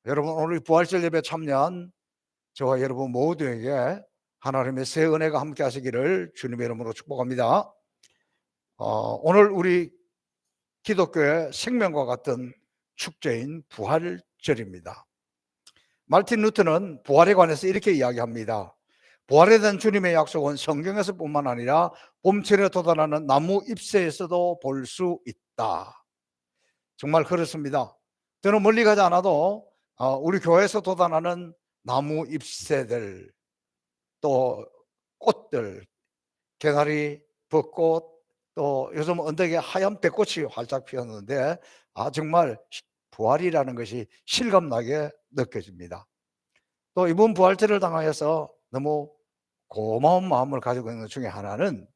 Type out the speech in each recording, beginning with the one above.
여러분, 오늘 부활절 예배 참여한 저와 여러분 모두에게 하나님의 새 은혜가 함께 하시기를 주님의 이름으로 축복합니다. 오늘 우리 기독교의 생명과 같은 축제인 부활절입니다. 말틴 루터는 부활에 관해서 이렇게 이야기합니다. 부활에 대한 주님의 약속은 성경에서 뿐만 아니라 봄철에 돋아나는 나무 잎새에서도 볼 수 있다. 정말 그렇습니다. 저는 멀리 가지 않아도 우리 교회에서 돋아나는 나무 잎새들, 또 꽃들, 개나리, 벚꽃, 또 요즘 언덕에 하얀 백꽃이 활짝 피었는데 정말 부활이라는 것이 실감나게 느껴집니다. 또 이번 부활절을 당하여서 너무 고마운 마음을 가지고 있는 것 중에 하나는,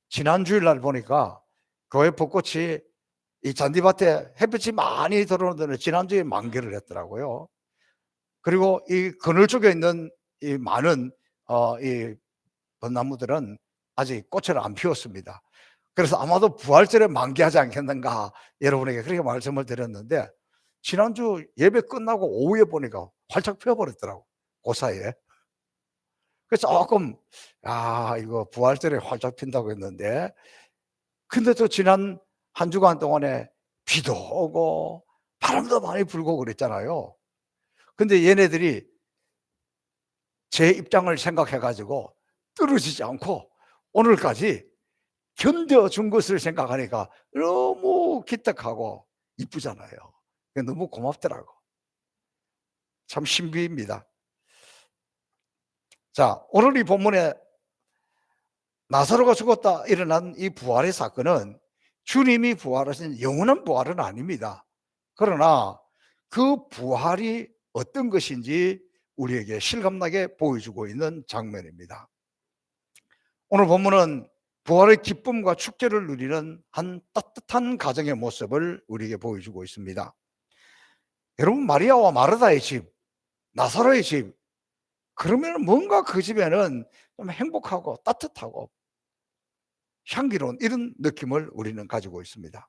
지난 주일날 보니까 교회 벚꽃이 이 잔디밭에 햇빛이 많이 들어오는 데는 지난주에 만개를 했더라고요. 그리고 이 그늘 쪽에 있는 이 많은 이 벚나무들은 아직 꽃을 안 피웠습니다. 그래서 아마도 부활절에 만개하지 않겠는가, 여러분에게 그렇게 말씀을 드렸는데 지난주 예배 끝나고 오후에 보니까 활짝 피어버렸더라고, 그 사이에. 그래서 조금 이거 부활절에 활짝 핀다고 했는데, 근데 또 지난 한 주간 동안에 비도 오고 바람도 많이 불고 그랬잖아요. 근데 얘네들이 제 입장을 생각해 가지고 떨어지지 않고 오늘까지 견뎌준 것을 생각하니까 너무 기특하고 이쁘잖아요. 너무 고맙더라고. 참 신비입니다. 자, 오늘 이 본문에 나사로가 죽었다 일어난 이 부활의 사건은 주님이 부활하신 영원한 부활은 아닙니다. 그러나 그 부활이 어떤 것인지 우리에게 실감나게 보여주고 있는 장면입니다. 오늘 본문은 부활의 기쁨과 축제를 누리는 한 따뜻한 가정의 모습을 우리에게 보여주고 있습니다. 여러분, 마리아와 마르다의 집, 나사로의 집, 그러면 뭔가 그 집에는 좀 행복하고 따뜻하고 향기로운 이런 느낌을 우리는 가지고 있습니다.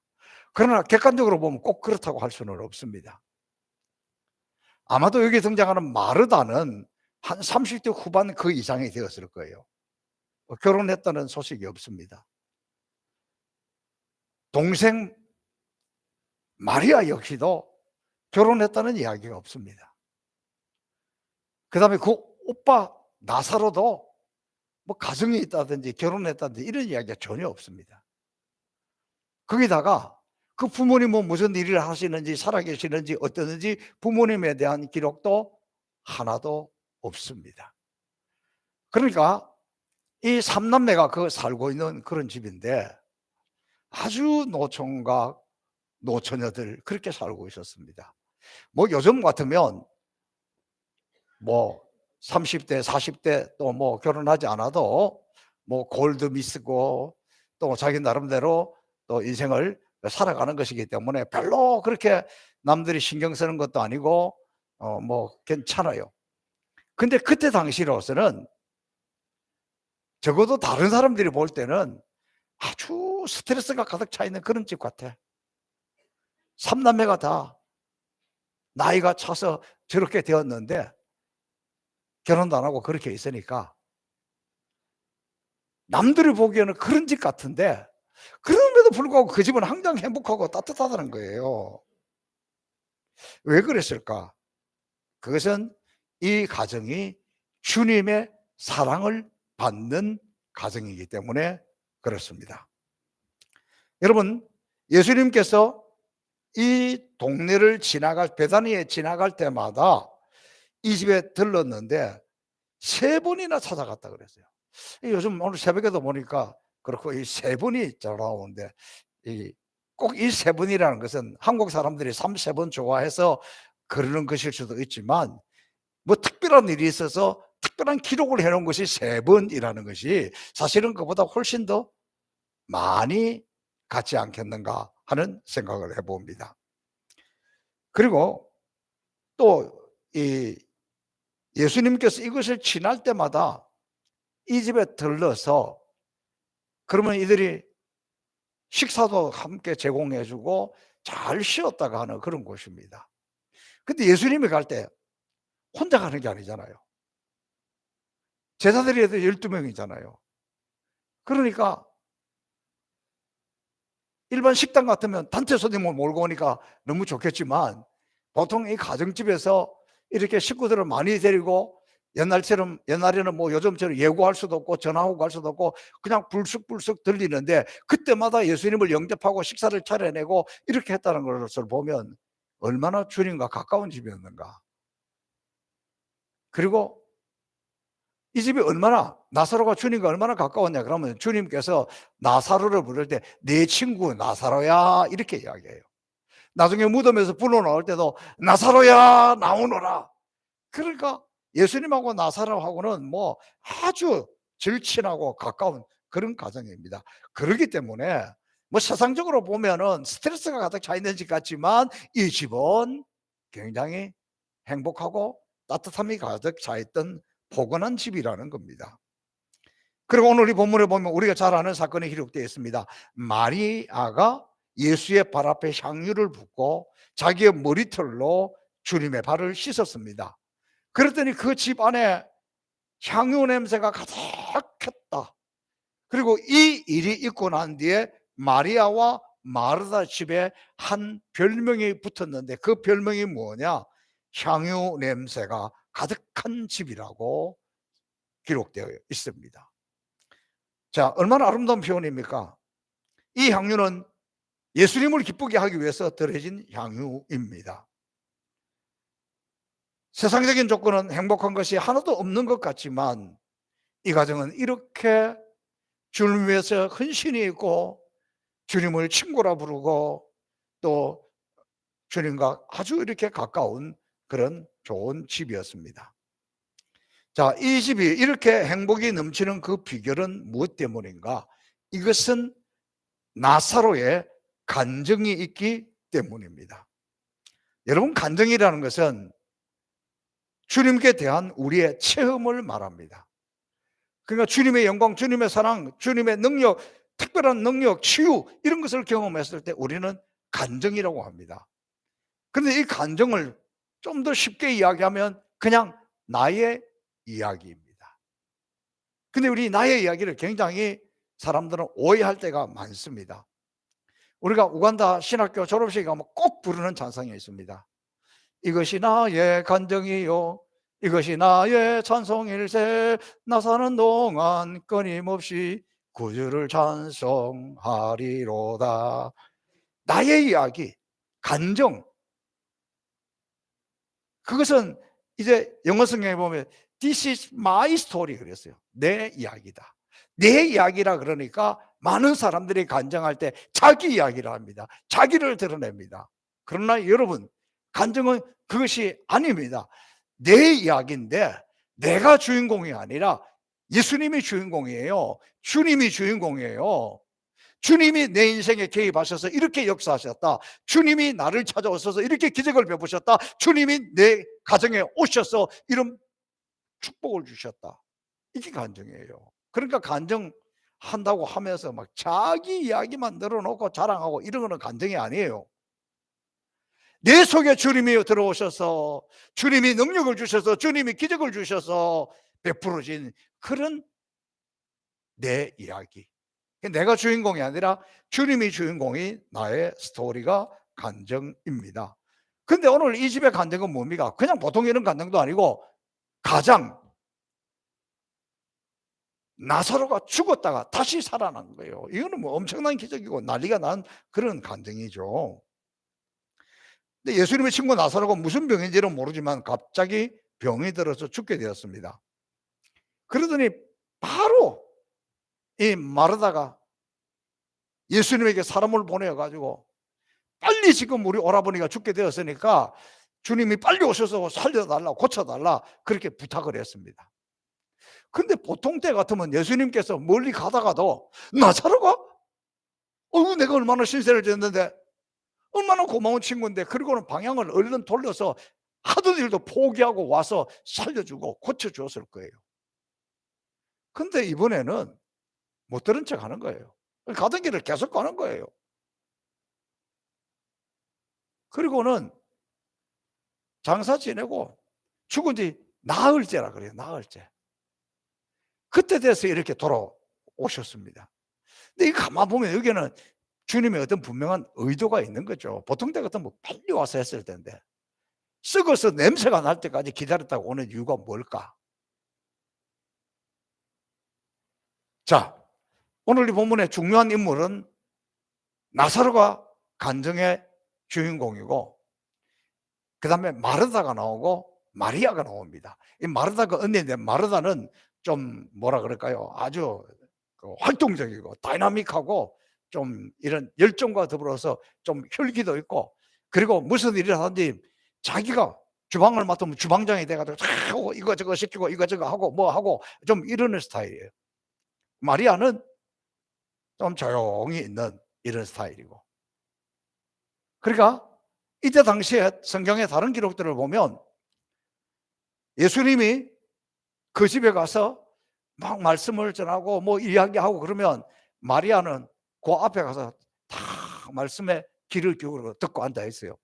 그러나 객관적으로 보면 꼭 그렇다고 할 수는 없습니다. 아마도 여기 등장하는 마르다는 한 30대 후반 그 이상이 되었을 거예요. 결혼했다는 소식이 없습니다. 동생 마리아 역시도 결혼했다는 이야기가 없습니다. 그 다음에 그 오빠 나사로도 뭐 가정이 있다든지 결혼했다든지 이런 이야기가 전혀 없습니다. 거기다가 그 부모님은 무슨 일을 하시는지 살아계시는지 어떠는지 부모님에 대한 기록도 하나도 없습니다. 그러니까 이 삼남매가 그 살고 있는 그런 집인데 아주 노총각 노처녀들 그렇게 살고 있었습니다. 뭐 요즘 같으면 뭐 30대 40대 또 뭐 결혼하지 않아도 뭐 골드미스고 또 자기 나름대로 또 인생을 살아가는 것이기 때문에 별로 그렇게 남들이 신경 쓰는 것도 아니고 뭐 괜찮아요. 근데 그때 당시로서는 적어도 다른 사람들이 볼 때는 아주 스트레스가 가득 차 있는 그런 집 같아. 삼남매가 다 나이가 차서 저렇게 되었는데 결혼도 안 하고 그렇게 있으니까 남들이 보기에는 그런 집 같은데, 그럼에도 불구하고 그 집은 항상 행복하고 따뜻하다는 거예요. 왜 그랬을까? 그것은 이 가정이 주님의 사랑을 받는 가정이기 때문에 그렇습니다. 여러분, 예수님께서 이 동네를 베다니에 지나갈 때마다 이 집에 들렀는데 3번이나 찾아갔다 그랬어요. 요즘 오늘 새벽에도 보니까 그렇고 이 3번이 잘 나오는데, 꼭 이 3번이라는 것은 한국 사람들이 3-4번 좋아해서 그러는 것일 수도 있지만, 뭐 특별한 일이 있어서 특별한 기록을 해 놓은 것이 3번이라는 것이 사실은 그보다 훨씬 더 많이 같지 않겠는가 하는 생각을 해 봅니다. 그리고 또 이 예수님께서 이것을 지날 때마다 이 집에 들러서 그러면 이들이 식사도 함께 제공해 주고 잘 쉬었다가 하는 그런 곳입니다. 근데 예수님이 갈 때 혼자 가는 게 아니잖아요. 제자들이 해도 12명이잖아요. 그러니까 일반 식당 같으면 단체 손님을 몰고 오니까 너무 좋겠지만 보통 이 가정집에서 이렇게 식구들을 많이 데리고 옛날에는 뭐 요즘처럼 예고할 수도 없고 전화하고 갈 수도 없고 그냥 불쑥불쑥 들리는데 그때마다 예수님을 영접하고 식사를 차려내고 이렇게 했다는 것을 보면 얼마나 주님과 가까운 집이었는가. 그리고 이 집이 얼마나 나사로가 주님과 얼마나 가까웠냐 그러면 주님께서 나사로를 부를 때 내 친구 나사로야 이렇게 이야기해요. 나중에 무덤에서 불러 나올 때도 나사로야 나오너라. 그러니까 예수님하고 나사로하고는 뭐 아주 절친하고 가까운 그런 가정입니다. 그렇기 때문에 뭐 세상적으로 보면은 스트레스가 가득 차 있는 집 같지만 이 집은 굉장히 행복하고 따뜻함이 가득 차 있던 포근한 집이라는 겁니다. 그리고 오늘 이 본문에 보면 우리가 잘 아는 사건이 기록되어 있습니다. 마리아가 예수의 발 앞에 향유를 붓고 자기의 머리털로 주님의 발을 씻었습니다. 그랬더니 그 집 안에 향유 냄새가 가득했다. 그리고 이 일이 있고 난 뒤에 마리아와 마르다 집에 한 별명이 붙었는데 그 별명이 뭐냐? 향유 냄새가 가득한 집이라고 기록되어 있습니다. 자, 얼마나 아름다운 표현입니까? 이 향유는 예수님을 기쁘게 하기 위해서 더해진 향유입니다. 세상적인 조건은 행복한 것이 하나도 없는 것 같지만 이 가정은 이렇게 주님 위해서 헌신이 있고 주님을 친구라 부르고 또 주님과 아주 이렇게 가까운 그런 좋은 집이었습니다. 자, 이 집이 이렇게 행복이 넘치는 그 비결은 무엇 때문인가? 이것은 나사로의 간증이 있기 때문입니다. 여러분, 간증이라는 것은 주님께 대한 우리의 체험을 말합니다. 그러니까 주님의 영광, 주님의 사랑, 주님의 능력, 특별한 능력, 치유 이런 것을 경험했을 때 우리는 간증이라고 합니다. 그런데 이 간증을 좀 더 쉽게 이야기하면 그냥 나의 이야기입니다. 근데 우리 나의 이야기를 굉장히 사람들은 오해할 때가 많습니다. 우리가 우간다 신학교 졸업식에 가면 꼭 부르는 찬송이 있습니다. 이것이 나의 간증이요 이것이 나의 찬송일세 나 사는 동안 끊임없이 구주를 찬송하리로다. 나의 이야기, 간증, 그것은 이제 영어 성경에 보면 This is my story 그랬어요. 내 이야기다. 내 이야기라 그러니까 많은 사람들이 간증할 때 자기 이야기를 합니다. 자기를 드러냅니다. 그러나 여러분, 간증은 그것이 아닙니다. 내 이야기인데 내가 주인공이 아니라 예수님이 주인공이에요. 주님이 주인공이에요. 주님이 내 인생에 개입하셔서 이렇게 역사하셨다. 주님이 나를 찾아오셔서 이렇게 기적을 베푸셨다. 주님이 내 가정에 오셔서 이런 축복을 주셨다. 이게 간증이에요. 그러니까 간증한다고 하면서 막 자기 이야기만 늘어놓고 자랑하고 이런 거는 간증이 아니에요. 내 속에 주님이 들어오셔서 주님이 능력을 주셔서 주님이 기적을 주셔서 베풀어진 그런 내 이야기. 내가 주인공이 아니라 주님이 주인공이 나의 스토리가 간증입니다. 근데 오늘 이 집의 간증은 뭡니까? 그냥 보통 이런 간증도 아니고 가장 나사로가 죽었다가 다시 살아난 거예요. 이거는 뭐 엄청난 기적이고 난리가 난 그런 간증이죠. 근데 예수님의 친구 나사로가 무슨 병인지는 모르지만 갑자기 병이 들어서 죽게 되었습니다. 그러더니 바로 이 마르다가 예수님에게 사람을 보내가지고 빨리 지금 우리 오라버니가 죽게 되었으니까 주님이 빨리 오셔서 살려달라 고쳐달라 그렇게 부탁을 했습니다. 근데 보통 때 같으면 예수님께서 멀리 가다가도 나사로가 내가 얼마나 신세를 졌는데 얼마나 고마운 친구인데 그리고는 방향을 얼른 돌려서 하던 일도 포기하고 와서 살려주고 고쳐주었을 거예요. 근데 이번에는 못 들은 척 하는 거예요. 가던 길을 계속 가는 거예요. 그리고는 장사 지내고 죽은 지 나흘째라 그래요. 나흘째. 그때 돼서 이렇게 돌아오셨습니다. 근데 이 가만 보면 여기는 주님의 어떤 분명한 의도가 있는 거죠. 보통 때 같으면 빨리 와서 했을 텐데 썩어서 냄새가 날 때까지 기다렸다고 오는 이유가 뭘까? 자, 오늘 이 본문의 중요한 인물은 나사로가 간증의 주인공이고, 그 다음에 마르다가 나오고 마리아가 나옵니다. 이 마르다가 언니인데, 마르다는 좀 뭐라 그럴까요? 아주 활동적이고 다이나믹하고 좀 이런 열정과 더불어서 좀 혈기도 있고, 그리고 무슨 일을 하든지 자기가 주방을 맡으면 주방장이 돼가지고 하고 이거저거 시키고 이거저거 하고 뭐 하고 좀 이러는 스타일이에요. 마리아는 좀 조용히 있는 이런 스타일이고. 그러니까 이때 당시에 성경의 다른 기록들을 보면 예수님이 그 집에 가서 막 말씀을 전하고 뭐 이야기하고 그러면 마리아는 그 앞에 가서 다 말씀에 귀를 기울이고 듣고 앉아 있어요.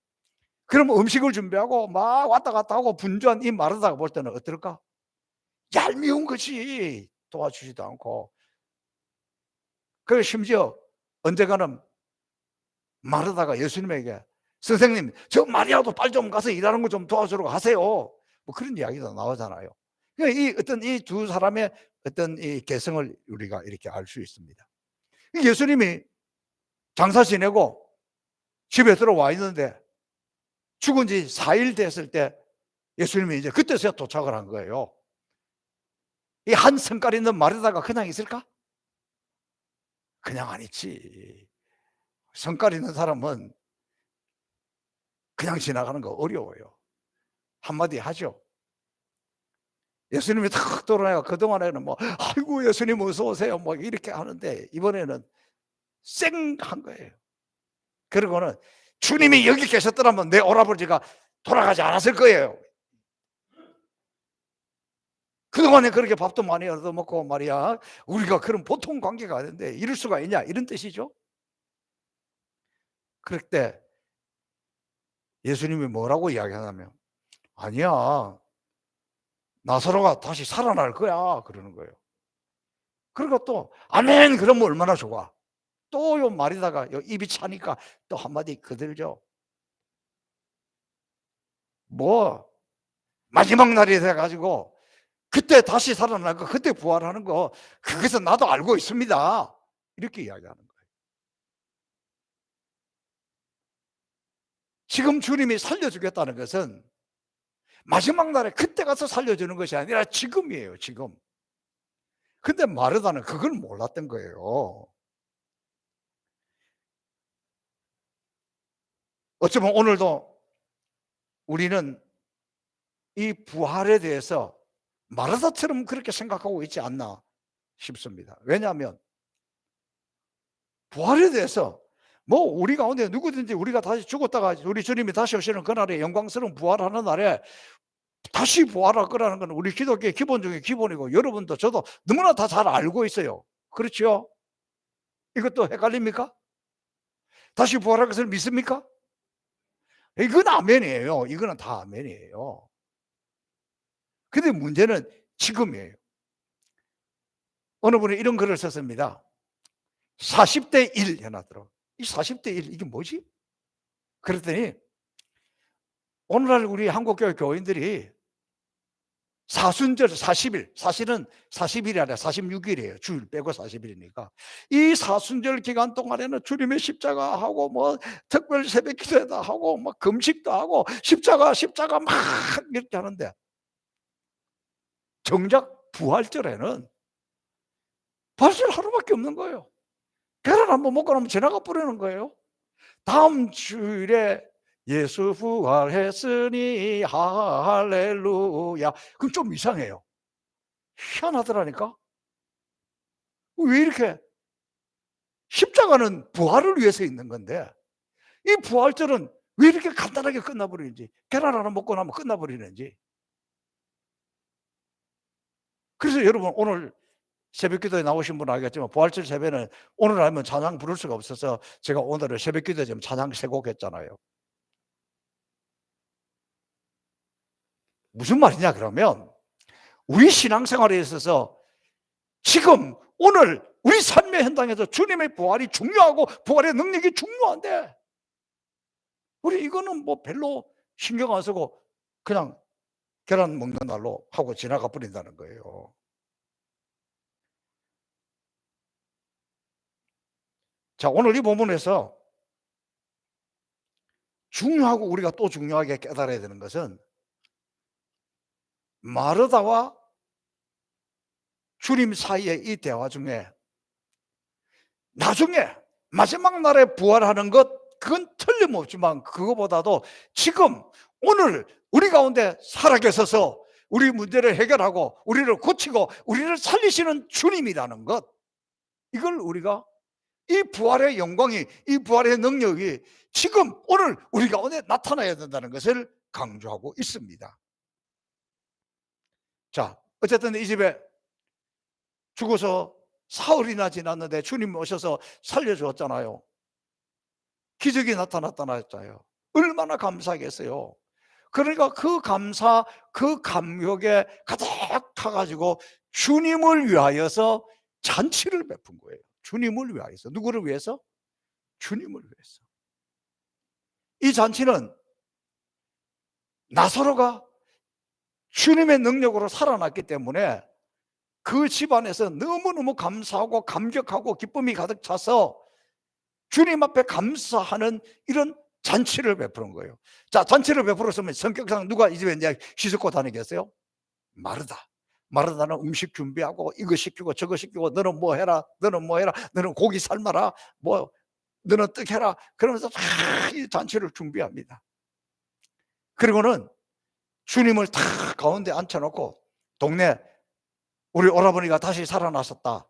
그럼 음식을 준비하고 막 왔다 갔다 하고 분주한 이 마르다가 볼 때는 어떨까? 얄미운 것이 도와주지도 않고. 그리고 심지어 언젠가는 마르다가 예수님에게 선생님, 저 마리아도 빨리 좀 가서 일하는 거 좀 도와주라고 하세요. 뭐 그런 이야기도 나오잖아요. 그러니까 이 어떤 이 두 사람의 어떤 이 개성을 우리가 이렇게 알 수 있습니다. 예수님이 장사 지내고 집에 들어와 있는데 죽은 지 4일 됐을 때 예수님이 이제 그때서야 도착을 한 거예요. 이 한 성깔 있는 마르다가 그냥 있을까? 그냥 안 있지. 성깔 있는 사람은 그냥 지나가는 거 어려워요. 한마디 하죠. 예수님이 탁 돌아와요. 그동안에는 뭐 아이고 예수님 어서 오세요 뭐 이렇게 하는데 이번에는 쌩한 거예요. 그리고는 주님이 여기 계셨더라면 내 오라버지가 돌아가지 않았을 거예요. 그동안에 그렇게 밥도 많이 얻어먹고 말이야, 우리가 그런 보통 관계가 아닌데 이럴 수가 있냐 이런 뜻이죠. 그럴 때 예수님이 뭐라고 이야기하냐면 아니야, 나사로가 다시 살아날 거야 그러는 거예요. 그리고 또 아멘 그러면 얼마나 좋아. 또 요 말이다가 요 입이 차니까 또 한마디 그들죠. 뭐 마지막 날이 돼가지고 그때 다시 살아날 거, 그때 부활하는 거, 그것은 나도 알고 있습니다. 이렇게 이야기하는 거예요. 지금 주님이 살려주겠다는 것은 마지막 날에 그때 가서 살려주는 것이 아니라 지금이에요, 지금. 근데 마르다는 그걸 몰랐던 거예요. 어쩌면 오늘도 우리는 이 부활에 대해서 마르다처럼 그렇게 생각하고 있지 않나 싶습니다. 왜냐하면 부활에 대해서 뭐 우리 가운데 누구든지 우리가 다시 죽었다가 우리 주님이 다시 오시는 그날에 영광스러운 부활하는 날에 다시 부활할 거라는 건 우리 기독교의 기본 중에 기본이고 여러분도 저도 너무나 다 잘 알고 있어요. 그렇죠? 이것도 헷갈립니까? 다시 부활할 것을 믿습니까? 이건 아멘이에요. 이거는 다 아멘이에요. 근데 문제는 지금이에요. 어느 분이 이런 글을 썼습니다. 40대 1 해놨더라고요. 이 40대 1 이게 뭐지? 그랬더니 오늘날 우리 한국교회 교인들이 사순절 40일, 사실은 40일이 아니라 46일이에요. 주일 빼고 40일이니까. 이 사순절 기간 동안에는 주님의 십자가하고 뭐 특별 새벽 기도회도 하고 막 금식도 하고 십자가 막 이렇게 하는데 정작 부활절에는 부활절 하루밖에 없는 거예요. 계란 한번 먹고 나면 지나가 버리는 거예요. 다음 주일에 예수 부활했으니 할렐루야. 그럼 좀 이상해요. 희한하더라니까. 왜 이렇게 십자가는 부활을 위해서 있는 건데 이 부활절은 왜 이렇게 간단하게 끝나버리는지, 계란 하나 먹고 나면 끝나버리는지. 그래서 여러분 오늘 새벽기도에 나오신 분은 알겠지만 부활절 세배는 오늘 하면 찬양 부를 수가 없어서 제가 오늘은 새벽기도에 좀 찬양 세 곡 했잖아요. 무슨 말이냐 그러면 우리 신앙생활에 있어서 지금 오늘 우리 삶의 현장에서 주님의 부활이 중요하고 부활의 능력이 중요한데 우리 이거는 뭐 별로 신경 안 쓰고 그냥 계란 먹는 날로 하고 지나가 버린다는 거예요. 자, 오늘 이 본문에서 중요하고 우리가 또 중요하게 깨달아야 되는 것은 마르다와 주님 사이의 이 대화 중에 나중에 마지막 날에 부활하는 것 그건 틀림없지만 그거보다도 지금 오늘 우리 가운데 살아계셔서 우리 문제를 해결하고 우리를 고치고 우리를 살리시는 주님이라는 것, 이걸 우리가 이 부활의 영광이, 이 부활의 능력이 지금 오늘 우리 가운데 나타나야 된다는 것을 강조하고 있습니다. 자, 어쨌든 이 집에 죽어서 사흘이나 지났는데 주님 오셔서 살려주었잖아요. 기적이 나타났다나 했잖아요. 얼마나 감사하겠어요. 그러니까 그 감사, 그 감격에 가득 타가지고 주님을 위하여서 잔치를 베푼 거예요. 주님을 위하여서. 누구를 위해서? 주님을 위해서. 이 잔치는 나사로가 주님의 능력으로 살아났기 때문에 그 집안에서 너무너무 감사하고 감격하고 기쁨이 가득 차서 주님 앞에 감사하는 이런 잔치를 베푸는 거예요. 자, 잔치를 베풀었으면 성격상 누가 이 집에 이제 휘젓고 다니겠어요? 마르다. 마르다는 음식 준비하고 이거 시키고 저거 시키고 너는 뭐 해라, 너는 뭐 해라, 너는 고기 삶아라, 뭐 너는 떡 해라. 그러면서 다 이 잔치를 준비합니다. 그리고는 주님을 다 가운데 앉혀놓고 동네 우리 오라버니가 다시 살아나셨다.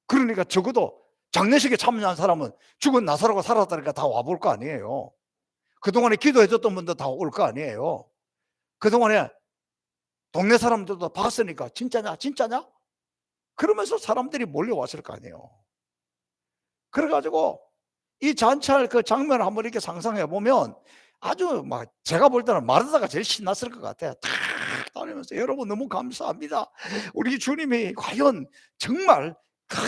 그러니까 적어도 장례식에 참여한 사람은 죽은 나사로가 살았다니까 다 와볼 거 아니에요. 그동안에 기도해줬던 분도 다 올 거 아니에요. 그동안에 동네 사람들도 봤으니까 진짜냐 진짜냐? 그러면서 사람들이 몰려왔을 거 아니에요. 그래가지고 이 잔치할 그 장면을 한번 이렇게 상상해 보면 아주 막 제가 볼 때는 마르다가 제일 신났을 것 같아요. 탁 다니면서 여러분 너무 감사합니다. 우리 주님이 과연 정말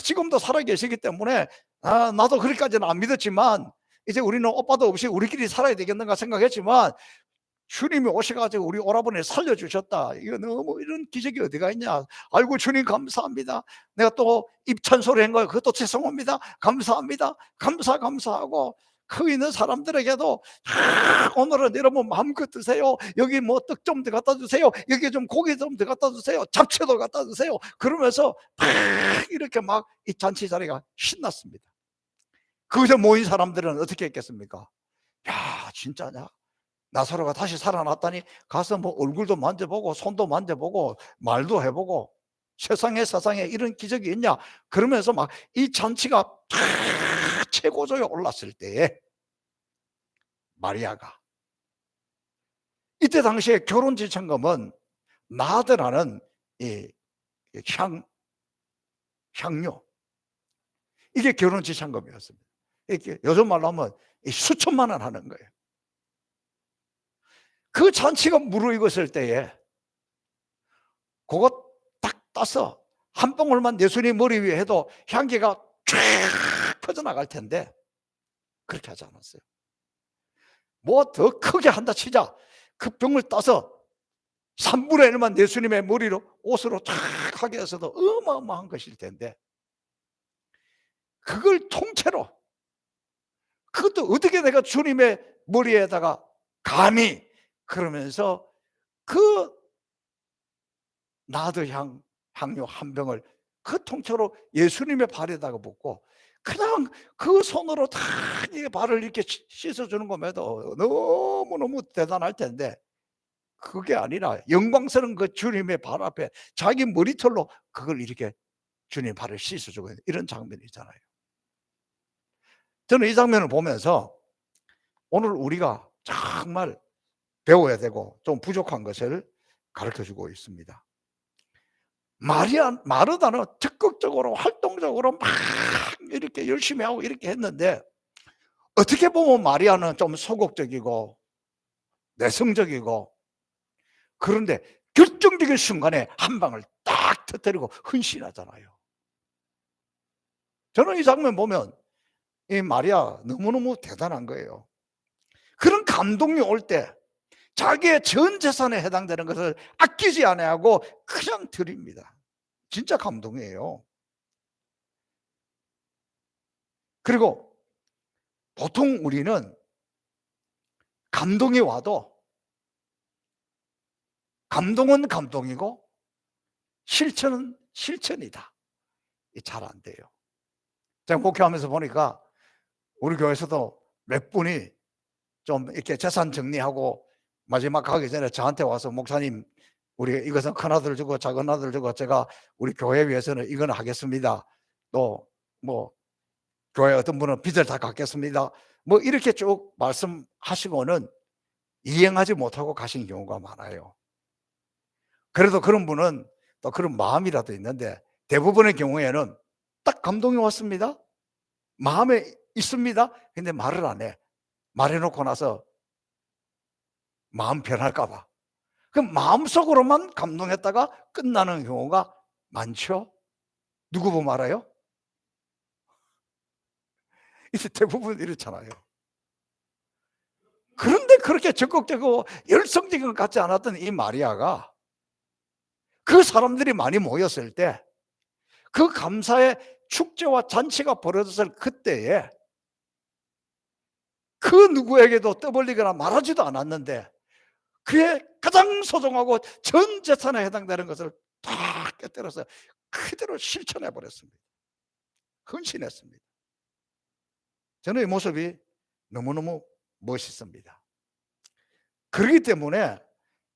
지금도 살아계시기 때문에 나도 그렇게까지는 안 믿었지만 이제 우리는 오빠도 없이 우리끼리 살아야 되겠는가 생각했지만 주님이 오셔가지고 우리 오라버니 살려주셨다. 이거 너무 이런 기적이 어디가 있냐. 아이고 주님 감사합니다. 내가 또 입찬소리 한 거예요. 그것도 죄송합니다. 감사합니다. 감사하고 그 있는 사람들에게도 오늘은 여러분 마음껏 드세요. 여기 뭐 떡 좀 더 갖다 주세요. 여기 좀 고기 좀 더 갖다 주세요. 잡채도 갖다 주세요. 그러면서 이렇게 막 이 잔치 자리가 신났습니다. 거기서 모인 사람들은 어떻게 했겠습니까? 야 진짜냐? 나사로가 다시 살아났다니 가서 뭐 얼굴도 만져보고 손도 만져보고 말도 해보고 세상에 이런 기적이 있냐 그러면서 막 이 잔치가 최고조에 올랐을 때에 마리아가 이때 당시에 결혼 지참금은 나드라는 이 향료 이게 결혼 지참금이었습니다. 이렇게 요즘 말로 하면 수천만 원 하는 거예요. 그 잔치가 무르익었을 때에 그거 딱 따서 한 방울만 예수님 머리 위에 해도 향기가 쫙 퍼져나갈 텐데 그렇게 하지 않았어요. 뭐 더 크게 한다 치자 그 병을 따서 3분의 1만 예수님의 머리로 옷으로 쫙 하게 해서도 어마어마한 것일 텐데 그걸 통째로 그것도 어떻게 내가 주님의 머리에다가 감히 그러면서 그 나드 향료 한 병을 그 통째로 예수님의 발에다가 붓고 그냥 그 손으로 다 발을 이렇게 씻어주는 것에도 너무너무 대단할 텐데 그게 아니라 영광스러운 그 주님의 발 앞에 자기 머리털로 그걸 이렇게 주님 발을 씻어주고 있는 이런 장면이 있잖아요. 저는 이 장면을 보면서 오늘 우리가 정말 배워야 되고 좀 부족한 것을 가르쳐주고 있습니다. 마르다는 적극적으로 활동적으로 막 이렇게 열심히 하고 이렇게 했는데 어떻게 보면 마리아는 좀 소극적이고 내성적이고 그런데 결정적인 순간에 한 방을 딱 터뜨리고 헌신하잖아요. 저는 이 장면 보면 이 마리아 너무너무 대단한 거예요. 그런 감동이 올 때 자기의 전 재산에 해당되는 것을 아끼지 아니하고 그냥 드립니다. 진짜 감동이에요. 그리고 보통 우리는 감동이 와도 감동은 감동이고 실천은 실천이다. 잘 안 돼요. 제가 목회하면서 보니까 우리 교회에서도 몇 분이 좀 이렇게 재산 정리하고 마지막 가기 전에 저한테 와서 목사님, 우리 이것은 큰 아들 주고 작은 아들 주고 제가 우리 교회 위해서는 이건 하겠습니다. 또 뭐 교회 어떤 분은 빚을 다 갚겠습니다. 뭐 이렇게 쭉 말씀하시고는 이행하지 못하고 가신 경우가 많아요. 그래도 그런 분은 또 그런 마음이라도 있는데 대부분의 경우에는 딱 감동이 왔습니다. 마음에 있습니다. 근데 말을 안 해. 말해놓고 나서 마음 변할까 봐. 그럼 마음속으로만 감동했다가 끝나는 경우가 많죠. 누구 보면 알아요? 이제 대부분 이렇잖아요. 그런데 그렇게 적극적이고 열성적인 것 같지 않았던 이 마리아가 그 사람들이 많이 모였을 때 그 감사의 축제와 잔치가 벌어졌을 그때에 그 누구에게도 떠벌리거나 말하지도 않았는데 그의 가장 소중하고 전 재산에 해당되는 것을 다 깨뜨려서 그대로 실천해 버렸습니다. 헌신했습니다. 저는 이 모습이 너무너무 멋있습니다. 그렇기 때문에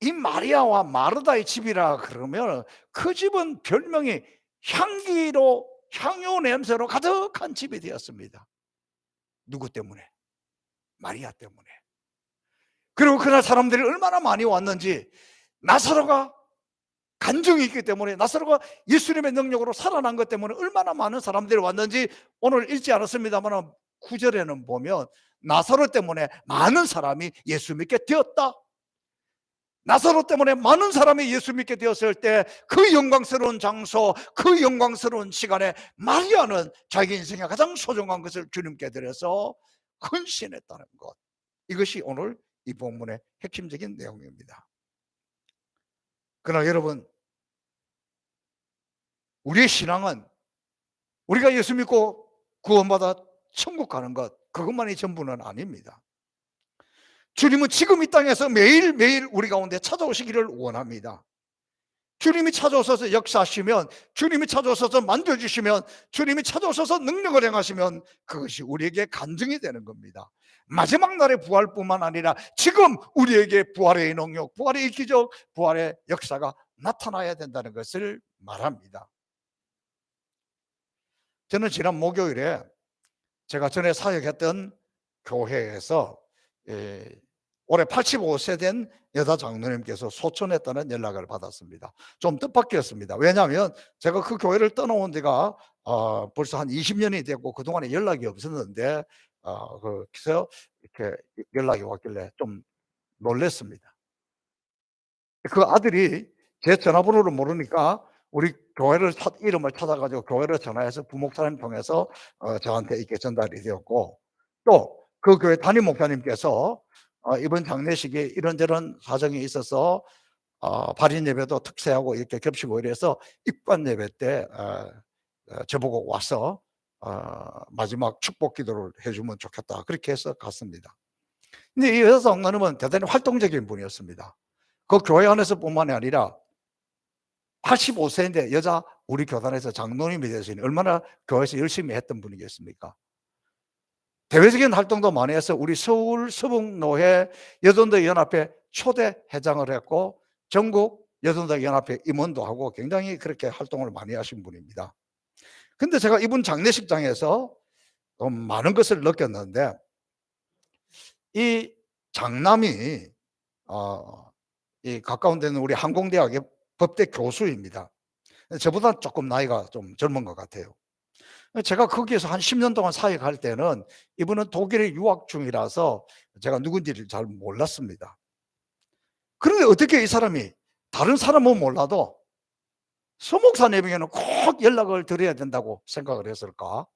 이 마리아와 마르다의 집이라 그러면 그 집은 별명이 향유 냄새로 가득한 집이 되었습니다. 누구 때문에? 마리아 때문에. 그리고 그날 사람들이 얼마나 많이 왔는지, 나사로가 간증이 있기 때문에, 나사로가 예수님의 능력으로 살아난 것 때문에 얼마나 많은 사람들이 왔는지 오늘 읽지 않았습니다만 9절에는 보면 나사로 때문에 많은 사람이 예수 믿게 되었다. 나사로 때문에 많은 사람이 예수 믿게 되었을 때 그 영광스러운 장소, 그 영광스러운 시간에 마리아는 자기 인생의 가장 소중한 것을 주님께 드려서 헌신했다는 것, 이것이 오늘 이 본문의 핵심적인 내용입니다. 그러나 여러분, 우리의 신앙은 우리가 예수 믿고 구원받아 천국 가는 것, 그것만이 전부는 아닙니다. 주님은 지금 이 땅에서 매일매일 우리 가운데 찾아오시기를 원합니다. 주님이 찾아오셔서 역사하시면, 주님이 찾아오셔서 만져주시면, 주님이 찾아오셔서 능력을 행하시면 그것이 우리에게 간증이 되는 겁니다. 마지막 날의 부활뿐만 아니라 지금 우리에게 부활의 능력, 부활의 기적, 부활의 역사가 나타나야 된다는 것을 말합니다. 저는 지난 목요일에 제가 전에 사역했던 교회에서 올해 85세 된 여자 장로님께서 소천했다는 연락을 받았습니다. 좀 뜻밖이었습니다. 왜냐하면 제가 그 교회를 떠나온 지가 벌써 한 20년이 됐고 그동안에 연락이 없었는데 그래서 이렇게 연락이 왔길래 좀 놀랐습니다. 그 아들이 제 전화번호를 모르니까 우리 교회를 이름을 찾아가지고 교회를 전화해서 부목사님 통해서 저한테 이렇게 전달이 되었고, 또 그 교회 담임 목사님께서 이번 장례식에 이런저런 사정이 있어서 발인 예배도 특세하고 이렇게 겹치고 이래서 입관 예배 때 저보고 와서 마지막 축복 기도를 해주면 좋겠다, 그렇게 해서 갔습니다. 근데 이 여자 장로님은 대단히 활동적인 분이었습니다. 그 교회 안에서뿐만이 아니라 85세인데 여자 우리 교단에서 장로님이 되시니 얼마나 교회에서 열심히 했던 분이겠습니까? 대외적인 활동도 많이 해서 우리 서울 서북노회 여전도 연합회 초대 회장을 했고 전국 여전도 연합회 임원도 하고 굉장히 그렇게 활동을 많이 하신 분입니다. 근데 제가 이분 장례식장에서 좀 많은 것을 느꼈는데, 이 장남이 이 가까운 데는 우리 항공대학의 법대 교수입니다. 저보다 조금 나이가 좀 젊은 것 같아요. 제가 거기에서 한 10년 동안 사역할 때는 이분은 독일에 유학 중이라서 제가 누군지를 잘 몰랐습니다. 그런데 어떻게 이 사람이 다른 사람은 몰라도 서 목사님에게는 꼭 연락을 드려야 된다고 생각을 했을까?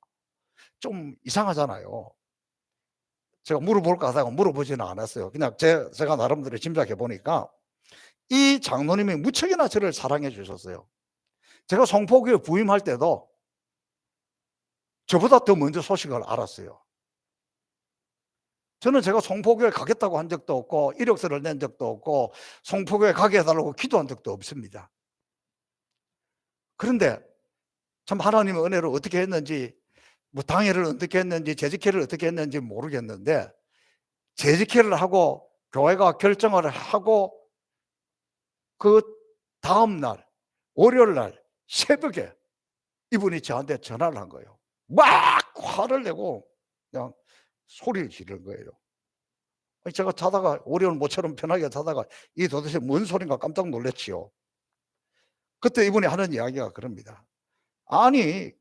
좀 이상하잖아요. 제가 물어볼까 하다가 물어보지는 않았어요. 그냥 제가 나름대로 짐작해 보니까 이 장로님이 무척이나 저를 사랑해 주셨어요. 제가 성포교회 부임할 때도 저보다 더 먼저 소식을 알았어요. 저는 제가 성포교회 가겠다고 한 적도 없고 이력서를 낸 적도 없고 성포교회 가게 해달라고 기도한 적도 없습니다. 그런데 참 하나님의 은혜로 어떻게 했는지, 뭐 당회를 어떻게 했는지, 재직회를 어떻게 했는지 모르겠는데, 재직회를 하고 교회가 결정을 하고 그 다음 날 월요일 날 새벽에 이분이 저한테 전화를 한 거예요. 막 화를 내고 그냥 소리를 지르는 거예요. 제가 자다가 월요일 모처럼 편하게 자다가 이게 도대체 뭔 소린가 깜짝 놀랐지요. 그때 이분이 하는 이야기가 그럽니다. 아니,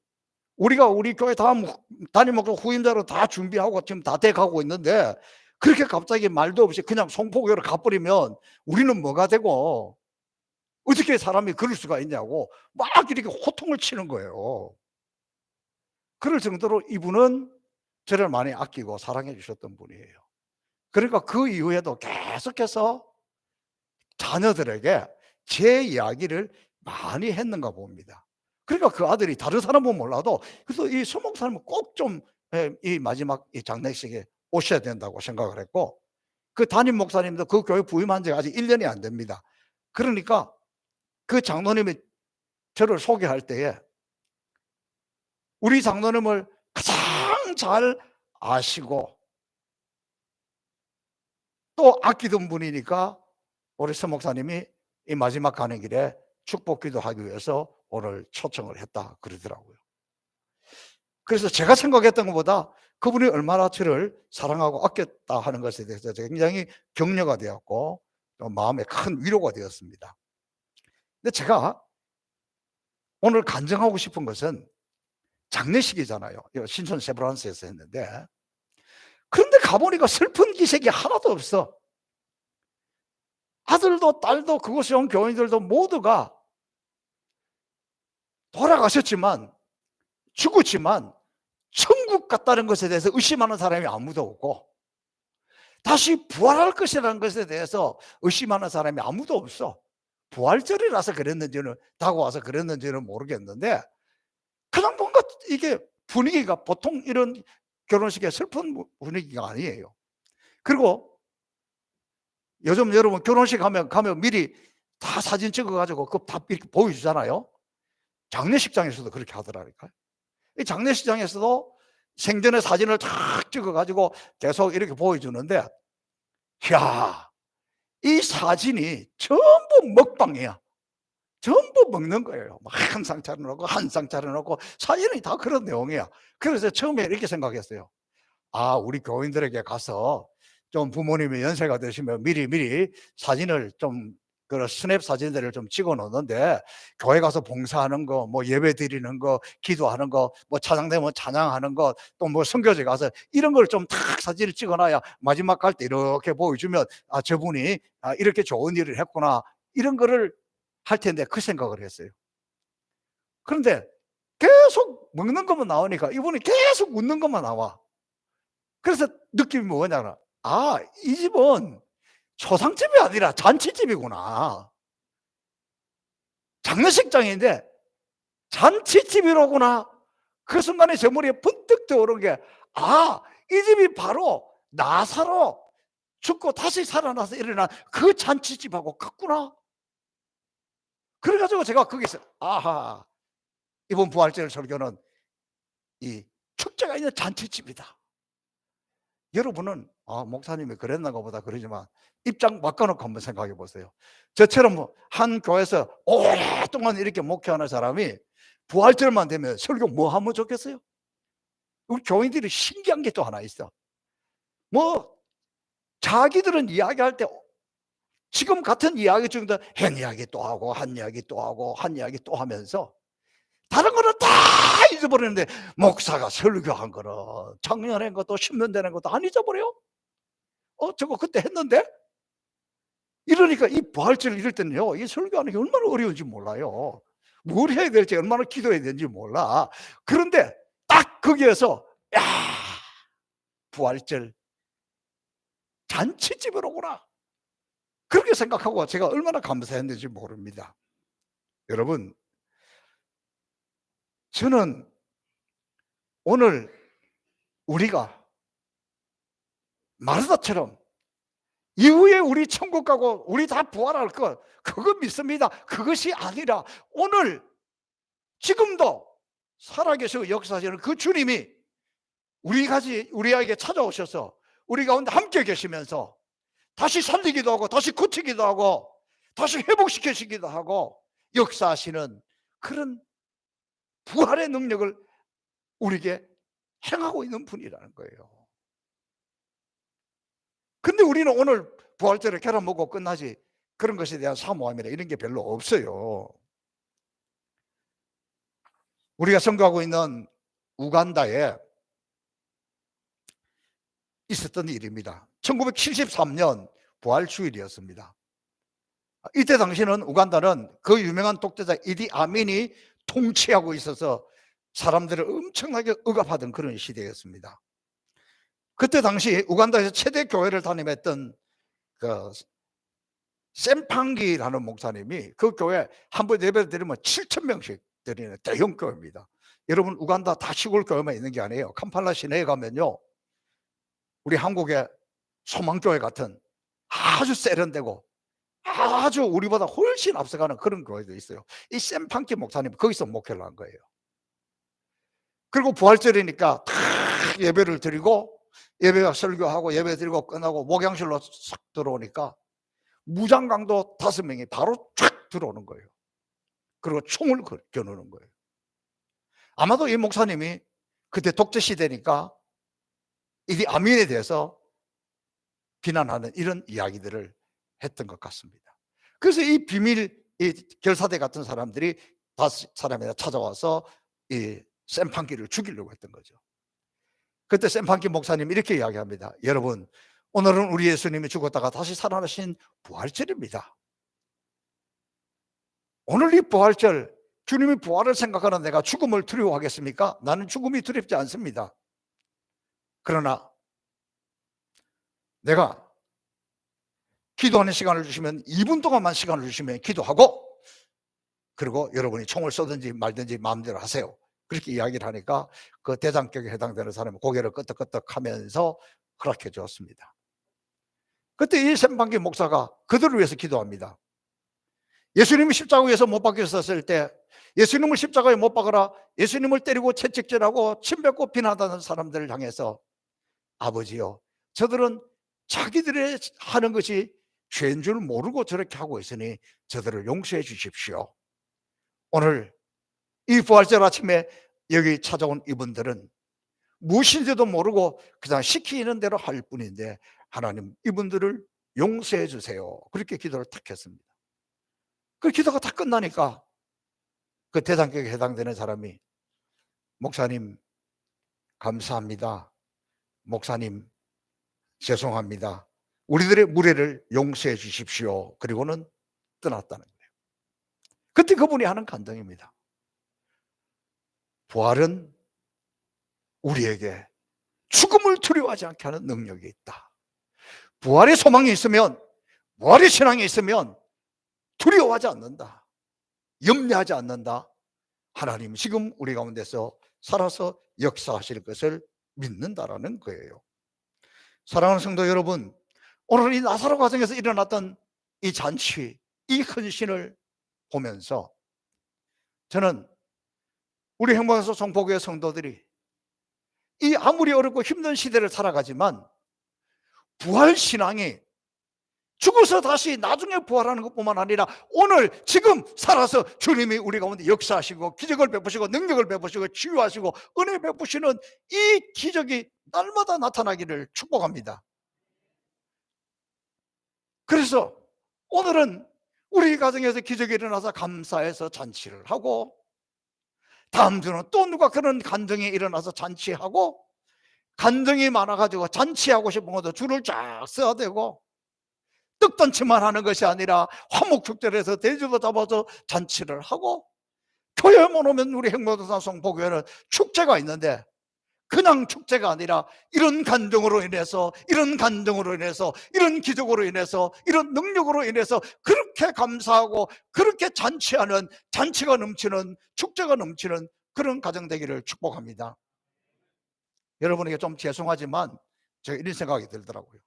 우리가 우리 교회 다음 담임 목사 후임자로 다 준비하고 지금 다 돼 가고 있는데 그렇게 갑자기 말도 없이 그냥 성포교회로 가버리면 우리는 뭐가 되고 어떻게 사람이 그럴 수가 있냐고 막 이렇게 호통을 치는 거예요. 그럴 정도로 이분은 저를 많이 아끼고 사랑해 주셨던 분이에요. 그러니까 그 이후에도 계속해서 자녀들에게 제 이야기를 많이 했는가 봅니다. 그러니까 그 아들이 다른 사람은 몰라도 그래서 이 서 목사님은 꼭 좀 이 마지막 이 장례식에 오셔야 된다고 생각을 했고, 그 담임 목사님도 그 교회 부임한 지가 아직 1년이 안 됩니다. 그러니까 그 장로님이 저를 소개할 때에 우리 장로님을 가장 잘 아시고 또 아끼던 분이니까 우리 서 목사님이 이 마지막 가는 길에 축복 기도하기 위해서 오늘 초청을 했다 그러더라고요. 그래서 제가 생각했던 것보다 그분이 얼마나 저를 사랑하고 아꼈다 하는 것에 대해서 굉장히 격려가 되었고 또 마음에 큰 위로가 되었습니다. 근데 제가 오늘 간증하고 싶은 것은 장례식이잖아요. 신촌 세브란스에서 했는데, 그런데 가보니까 슬픈 기색이 하나도 없어. 아들도 딸도 그곳에 온 교인들도 모두가 돌아가셨지만, 죽었지만 천국 갔다는 것에 대해서 의심하는 사람이 아무도 없고 다시 부활할 것이라는 것에 대해서 의심하는 사람이 아무도 없어. 부활절이라서 그랬는지는, 다가와서 그랬는지는 모르겠는데 그냥 뭔가 이게 분위기가 보통 이런 결혼식의 슬픈 분위기가 아니에요. 그리고 요즘 여러분 결혼식 가면 미리 다 사진 찍어 가지고 그 다 이렇게 보여주잖아요. 장례식장에서도 그렇게 하더라니까요. 이 장례식장에서도 생전의 사진을 탁 찍어 가지고 계속 이렇게 보여주는데, 이야, 이 사진이 전부 먹방이야. 전부 먹는 거예요. 막 한 상 차려놓고 한 상 차려놓고 사진이 다 그런 내용이야. 그래서 처음에 이렇게 생각했어요. 아, 우리 교인들에게 가서 좀 부모님이 연세가 되시면 미리 사진을 좀 그 스냅 사진들을 좀 찍어 놓는데, 교회 가서 봉사하는 거, 뭐 예배 드리는 거, 기도하는 거, 뭐 찬양되면 찬양하는 거, 또 뭐 선교제 가서 이런 걸 좀 탁 사진을 찍어 놔야 마지막 갈 때 이렇게 보여주면 아, 저분이 이렇게 좋은 일을 했구나, 이런 거를 할 텐데 그 생각을 했어요. 그런데 계속 먹는 것만 나오니까 이분이 계속 웃는 것만 나와. 그래서 느낌이 뭐냐면, 아, 이 집은 초상집이 아니라 잔치집이구나. 장례식장인데 잔치집이로구나. 그 순간에 제 머리에 번뜩 떠오른 게, 아, 이 집이 바로 나사로 죽고 다시 살아나서 일어난 그 잔치집하고 같구나. 그래 가지고 제가 거기서 아하, 이번 부활절 설교는 이 축제가 있는 잔치집이다. 여러분은 아, 목사님이 그랬는가 보다 그러지만 입장 바꿔놓고 한번 생각해 보세요. 저처럼 한 교회에서 오랫동안 이렇게 목회하는 사람이 부활절만 되면 설교 뭐 하면 좋겠어요? 우리 교인들이 신기한 게 또 하나 있어. 뭐 자기들은 이야기할 때 지금 같은 이야기 중에도 한 이야기 또 하고 한 이야기 또 하고 한 이야기 또 하면서 다른 거는 다 잊어버리는데 목사가 설교한 거는 작년에 것도 10년 되는 것도 안 잊어버려요? 저거 그때 했는데? 이러니까 이 부활절 이럴 때는요, 이 설교하는 게 얼마나 어려운지 몰라요. 뭘 해야 될지, 얼마나 기도해야 되는지 몰라. 그런데 딱 거기에서 야, 부활절 잔치집으로 오구나, 그렇게 생각하고 제가 얼마나 감사했는지 모릅니다. 여러분, 저는 오늘 우리가 마르다처럼 이후에 우리 천국 가고 우리 다 부활할 것, 그거 믿습니다. 그것이 아니라 오늘 지금도 살아계시고 역사하시는 그 주님이 우리에게 찾아오셔서 우리 가운데 함께 계시면서 다시 살리기도 하고 다시 고치기도 하고 다시 회복시키시기도 하고 역사하시는 그런 부활의 능력을 우리에게 행하고 있는 분이라는 거예요. 근데 우리는 오늘 부활절에 계란 먹고 끝나지 그런 것에 대한 사모함이나 이런 게 별로 없어요. 우리가 선교하고 있는 우간다에 있었던 일입니다. 1973년 부활주일이었습니다. 이때 당시는 우간다는 그 유명한 독재자 이디 아민이 통치하고 있어서 사람들을 엄청나게 억압하던 그런 시대였습니다. 그때 당시 우간다에서 최대 교회를 담임했던 그 샘팡기라는 목사님이 그 교회 한 번 예배를 드리면 7,000명씩 드리는 대형 교회입니다. 여러분, 우간다 다 시골 교회만 있는 게 아니에요. 캄팔라 시내에 가면요, 우리 한국의 소망교회 같은 아주 세련되고 아주 우리보다 훨씬 앞서가는 그런 교회도 있어요. 이 샘팡기 목사님 거기서 목회를 한 거예요. 그리고 부활절이니까 다 예배를 드리고 예배가 설교하고 예배 드리고 끝나고 목양실로 싹 들어오니까 무장강도 5명이 바로 쫙 들어오는 거예요. 그리고 총을 겨누는 거예요. 아마도 이 목사님이 그때 독재 시대니까 이디 아민에 대해서 비난하는 이런 이야기들을 했던 것 같습니다. 그래서 이 결사대 같은 사람들이 5사람이나 찾아와서 이 샘팡기를 죽이려고 했던 거죠. 그때 샘팡기 목사님 이렇게 이야기합니다. 여러분, 오늘은 우리 예수님이 죽었다가 다시 살아나신 부활절입니다. 오늘 이 부활절, 주님이 부활을 생각하는 내가 죽음을 두려워하겠습니까? 나는 죽음이 두렵지 않습니다. 그러나 내가 기도하는 시간을 주시면 2분 동안만 시간을 주시면 기도하고, 그리고 여러분이 총을 쏘든지 말든지 마음대로 하세요. 그렇게 이야기를 하니까 그 대장격에 해당되는 사람이 고개를 끄덕끄덕 하면서 허락해 주었습니다. 그때 이 샘팡기 목사가 그들을 위해서 기도합니다. 예수님이 십자가 위에서 못 박혔었을 때 예수님을 십자가에 못 박아라, 예수님을 때리고 채찍질하고 침뱉고 비난하는 사람들을 향해서 아버지요, 저들은 자기들의 하는 것이 죄인 줄 모르고 저렇게 하고 있으니 저들을 용서해 주십시오. 오늘 이 부활절 아침에 여기 찾아온 이분들은 무엇인지도 모르고 그냥 시키는 대로 할 뿐인데 하나님, 이분들을 용서해 주세요. 그렇게 기도를 탁 했습니다. 그 기도가 다 끝나니까 그 대장격에 해당되는 사람이 목사님 감사합니다, 목사님 죄송합니다, 우리들의 무례를 용서해 주십시오. 그리고는 떠났다는 거예요. 그때 그분이 하는 간증입니다. 부활은 우리에게 죽음을 두려워하지 않게 하는 능력이 있다. 부활의 소망이 있으면, 부활의 신앙이 있으면 두려워하지 않는다, 염려하지 않는다. 하나님 지금 우리 가운데서 살아서 역사하실 것을 믿는다라는 거예요. 사랑하는 성도 여러분, 오늘 이 나사로 가정에서 일어났던 이 잔치, 이 헌신을 보면서 저는 우리 행복에서 성포교회 성도들이 이 아무리 어렵고 힘든 시대를 살아가지만 부활신앙이 죽어서 다시 나중에 부활하는 것뿐만 아니라 오늘 지금 살아서 주님이 우리 가운데 역사하시고 기적을 베푸시고 능력을 베푸시고 치유하시고 은혜 베푸시는 이 기적이 날마다 나타나기를 축복합니다. 그래서 오늘은 우리 가정에서 기적이 일어나서 감사해서 잔치를 하고, 다음 주는 또 누가 그런 간증이 일어나서 잔치하고, 간증이 많아가지고 잔치하고 싶은 것도 줄을 쫙 써야 되고, 떡잔치만 하는 것이 아니라 화목축제에서 돼지도 잡아서 잔치를 하고, 교회만 오면 우리 행복도산 송포교회는 축제가 있는데 그냥 축제가 아니라 이런 간증으로 인해서, 이런 간증으로 인해서, 이런 기적으로 인해서, 이런 능력으로 인해서 그렇게 감사하고 그렇게 잔치하는, 잔치가 넘치는, 축제가 넘치는 그런 가정 되기를 축복합니다. 여러분에게 좀 죄송하지만 제가 이런 생각이 들더라고요.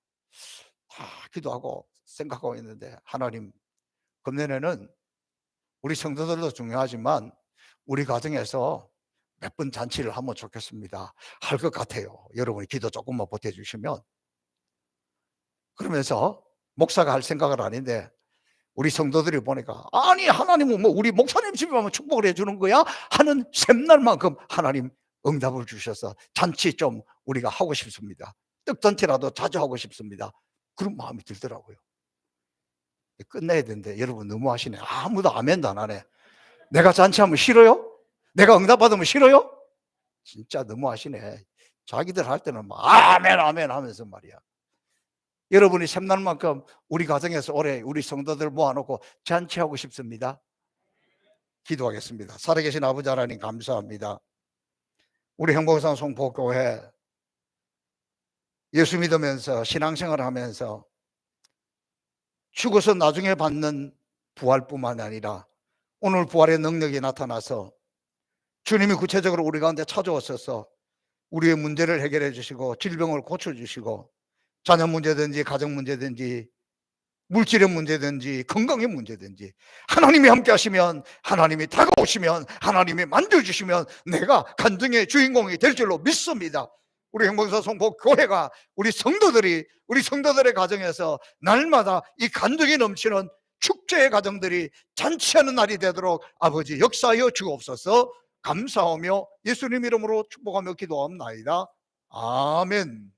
다 기도하고 생각하고 있는데, 하나님, 금년에는 우리 성도들도 중요하지만 우리 가정에서 몇 번 잔치를 하면 좋겠습니다. 할 것 같아요. 여러분이 기도 조금만 보태주시면. 그러면서 목사가 할 생각은 아닌데 우리 성도들이 보니까, 아니 하나님은 뭐 우리 목사님 집에 가면 축복을 해주는 거야? 하는 샘날만큼 하나님 응답을 주셔서 잔치 좀 우리가 하고 싶습니다. 떡잔치라도 자주 하고 싶습니다. 그런 마음이 들더라고요. 끝내야 되는데 여러분 너무하시네. 아무도 아멘도 안 하네. 내가 잔치하면 싫어요? 내가 응답받으면 싫어요? 진짜 너무하시네. 자기들 할 때는 막 아멘 아멘 하면서 말이야. 여러분이 샘날 만큼 우리 가정에서 올해 우리 성도들 모아놓고 잔치하고 싶습니다. 기도하겠습니다. 살아계신 아버지 하나님 감사합니다. 우리 행복산 송포교회 예수 믿으면서 신앙생활을 하면서 죽어서 나중에 받는 부활뿐만 아니라 오늘 부활의 능력이 나타나서 주님이 구체적으로 우리 가운데 찾아오셔서 우리의 문제를 해결해 주시고 질병을 고쳐주시고 자녀 문제든지 가정 문제든지 물질의 문제든지 건강의 문제든지 하나님이 함께 하시면, 하나님이 다가오시면, 하나님이 만져주시면 내가 간증의 주인공이 될 줄로 믿습니다. 우리 행복사 송포교회가 우리 성도들의 가정에서 날마다 이 간증이 넘치는 축제의 가정들이 잔치하는 날이 되도록 아버지 역사하여 주옵소서. 감사하며 예수님 이름으로 축복하며 기도합나이다. 아멘.